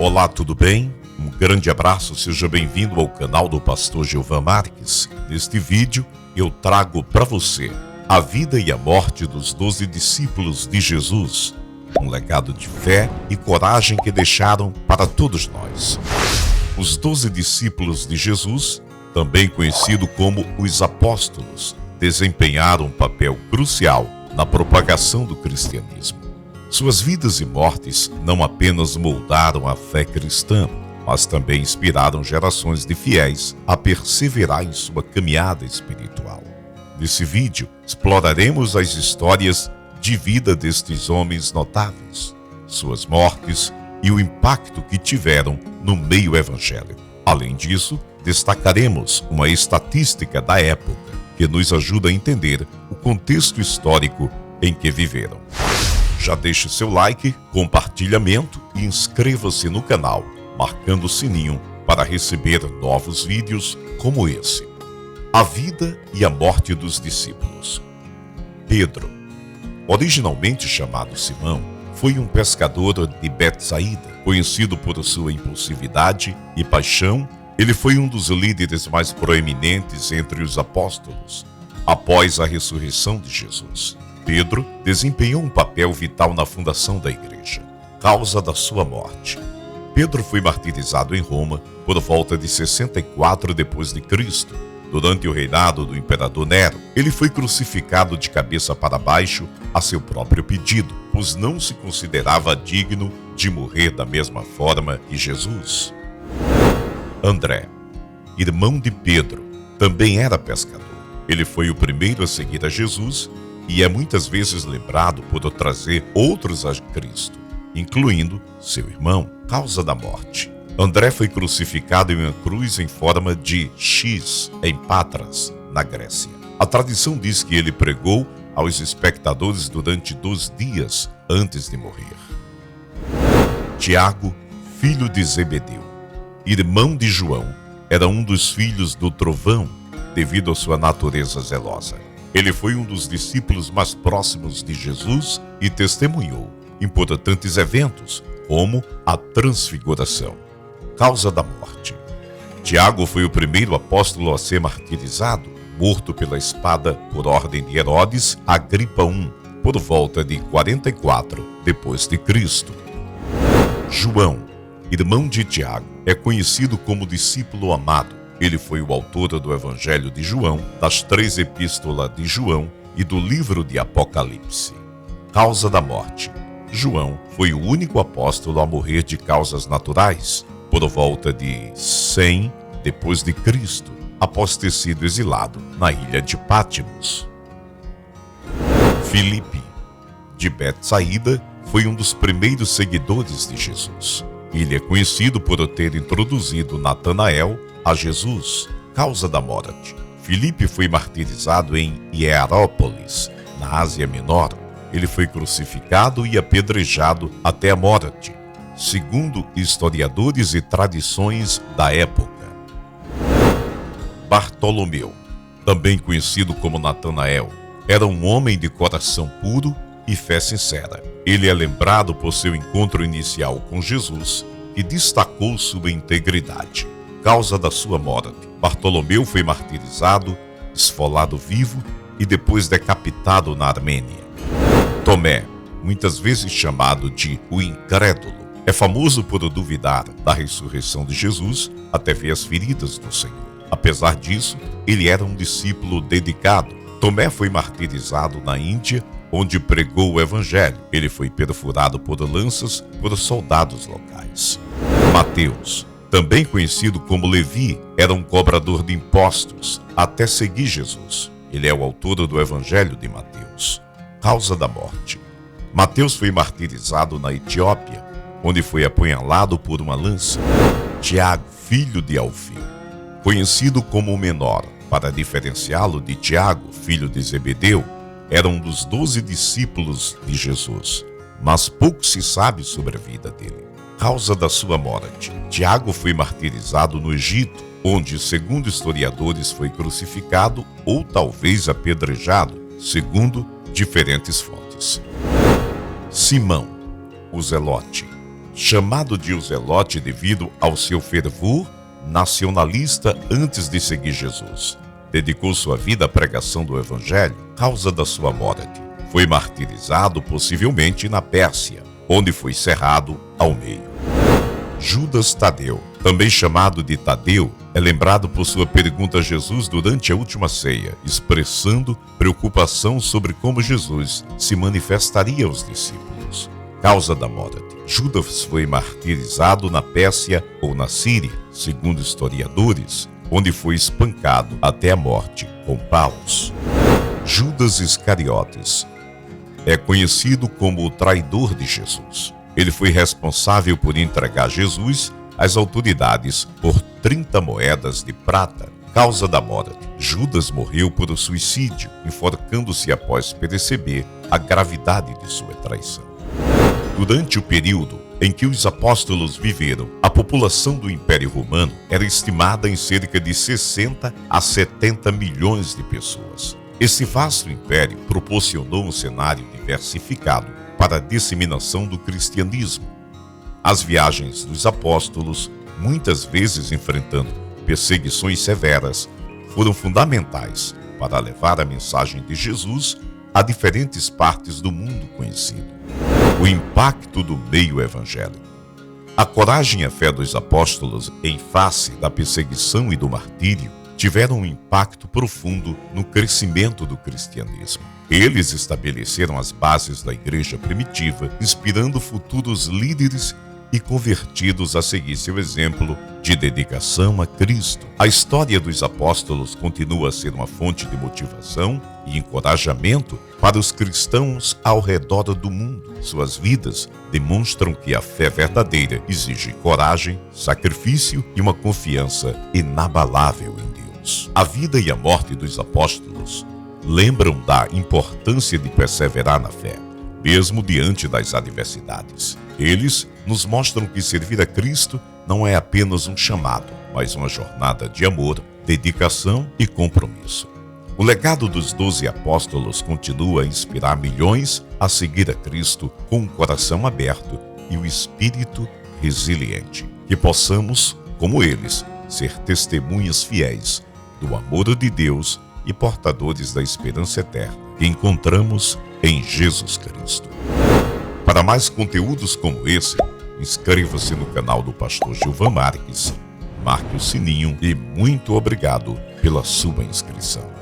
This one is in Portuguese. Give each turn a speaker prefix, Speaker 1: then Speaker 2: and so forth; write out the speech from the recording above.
Speaker 1: Olá, tudo bem? Um grande abraço, seja bem-vindo ao canal do Pastor Gilvan Marques. Neste vídeo, eu trago para você a vida e a morte dos 12 discípulos de Jesus, um legado de fé e coragem que deixaram para todos nós. Os 12 discípulos de Jesus, também conhecido como os apóstolos, desempenharam um papel crucial na propagação do cristianismo. Suas vidas e mortes não apenas moldaram a fé cristã, mas também inspiraram gerações de fiéis a perseverar em sua caminhada espiritual. Nesse vídeo, exploraremos as histórias de vida destes homens notáveis, suas mortes e o impacto que tiveram no meio evangélico. Além disso, destacaremos uma estatística da época que nos ajuda a entender o contexto histórico em que viveram. Já deixe seu like, compartilhamento e inscreva-se no canal, marcando o sininho para receber novos vídeos como esse. A vida e a morte dos discípulos. Pedro, originalmente chamado Simão, foi um pescador de Betsaída. Conhecido por sua impulsividade e paixão, ele foi um dos líderes mais proeminentes entre os apóstolos após a ressurreição de Jesus. Pedro desempenhou um papel vital na fundação da igreja, causa da sua morte. Pedro foi martirizado em Roma por volta de 64 d.C., durante o reinado do imperador Nero. Ele foi crucificado de cabeça para baixo a seu próprio pedido, pois não se considerava digno de morrer da mesma forma que Jesus. André, irmão de Pedro, também era pescador. Ele foi o primeiro a seguir a Jesus e é muitas vezes lembrado por trazer outros a Cristo, incluindo seu irmão, causa da morte. André foi crucificado em uma cruz em forma de X em Patras, na Grécia. A tradição diz que ele pregou aos espectadores durante 2 dias antes de morrer. Tiago, filho de Zebedeu, irmão de João, era um dos filhos do trovão devido à sua natureza zelosa. Ele foi um dos discípulos mais próximos de Jesus e testemunhou importantes eventos, como a transfiguração, causa da morte. Tiago foi o primeiro apóstolo a ser martirizado, morto pela espada por ordem de Herodes Agripa I, por volta de 44 d.C. João, irmão de Tiago, é conhecido como discípulo amado. Ele foi o autor do Evangelho de João, das 3 epístolas de João e do livro de Apocalipse. Causa da morte. João foi o único apóstolo a morrer de causas naturais, por volta de 100 d.C., após ter sido exilado na ilha de Pátimos. Filipe, de Betsaída, foi um dos primeiros seguidores de Jesus. Ele é conhecido por ter introduzido Natanael a Jesus, causa da morte. Filipe foi martirizado em Hierápolis, na Ásia Menor. Ele foi crucificado e apedrejado até a morte, segundo historiadores e tradições da época. Bartolomeu, também conhecido como Natanael, era um homem de coração puro e fé sincera. Ele é lembrado por seu encontro inicial com Jesus e destacou sua integridade. Causa da sua morte. Bartolomeu foi martirizado, esfolado vivo e depois decapitado na Armênia. Tomé, muitas vezes chamado de o incrédulo, é famoso por duvidar da ressurreição de Jesus até ver as feridas do Senhor. Apesar disso, ele era um discípulo dedicado. Tomé foi martirizado na Índia, onde pregou o Evangelho. Ele foi perfurado por lanças por soldados locais. Mateus, também conhecido como Levi, era um cobrador de impostos até seguir Jesus. Ele é o autor do Evangelho de Mateus. Causa da morte. Mateus foi martirizado na Etiópia, onde foi apunhalado por uma lança. Tiago, filho de Alfeu, conhecido como o menor, para diferenciá-lo de Tiago, filho de Zebedeu, era um dos 12 discípulos de Jesus, mas pouco se sabe sobre a vida dele. Causa da sua morte. Tiago foi martirizado no Egito, onde, segundo historiadores, foi crucificado ou talvez apedrejado, segundo diferentes fontes. Simão, o Zelote, chamado de o Zelote devido ao seu fervor nacionalista antes de seguir Jesus. Dedicou sua vida à pregação do Evangelho, causa da sua morte. Foi martirizado possivelmente na Pérsia, onde foi cerrado ao meio. Judas Tadeu, também chamado de Tadeu, é lembrado por sua pergunta a Jesus durante a última ceia, expressando preocupação sobre como Jesus se manifestaria aos discípulos. Causa da morte. Judas foi martirizado na Pérsia ou na Síria, segundo historiadores, onde foi espancado até a morte com paus. Judas Iscariotes é conhecido como o traidor de Jesus. Ele foi responsável por entregar Jesus às autoridades por 30 moedas de prata. Causa da morte. Judas morreu por suicídio, enforcando-se após perceber a gravidade de sua traição. Durante o período em que os apóstolos viveram, a população do Império Romano era estimada em cerca de 60 a 70 milhões de pessoas. Esse vasto império proporcionou um cenário diversificado para a disseminação do cristianismo. As viagens dos apóstolos, muitas vezes enfrentando perseguições severas, foram fundamentais para levar a mensagem de Jesus a diferentes partes do mundo conhecido. O impacto do meio evangélico. A coragem e a fé dos apóstolos em face da perseguição e do martírio tiveram um impacto profundo no crescimento do cristianismo. Eles estabeleceram as bases da igreja primitiva, inspirando futuros líderes e convertidos a seguir seu exemplo de dedicação a Cristo. A história dos apóstolos continua a ser uma fonte de motivação e encorajamento para os cristãos ao redor do mundo. Suas vidas demonstram que a fé verdadeira exige coragem, sacrifício e uma confiança inabalável em Deus. A vida e a morte dos apóstolos lembram da importância de perseverar na fé, mesmo diante das adversidades. Eles nos mostram que servir a Cristo não é apenas um chamado, mas uma jornada de amor, dedicação e compromisso. O legado dos 12 apóstolos continua a inspirar milhões a seguir a Cristo com o coração aberto e o espírito resiliente. Que possamos, como eles, ser testemunhas fiéis do amor de Deus e portadores da esperança eterna que encontramos em Jesus Cristo. Para mais conteúdos como esse, inscreva-se no canal do Pastor Gilvan Marques, marque o sininho e muito obrigado pela sua inscrição.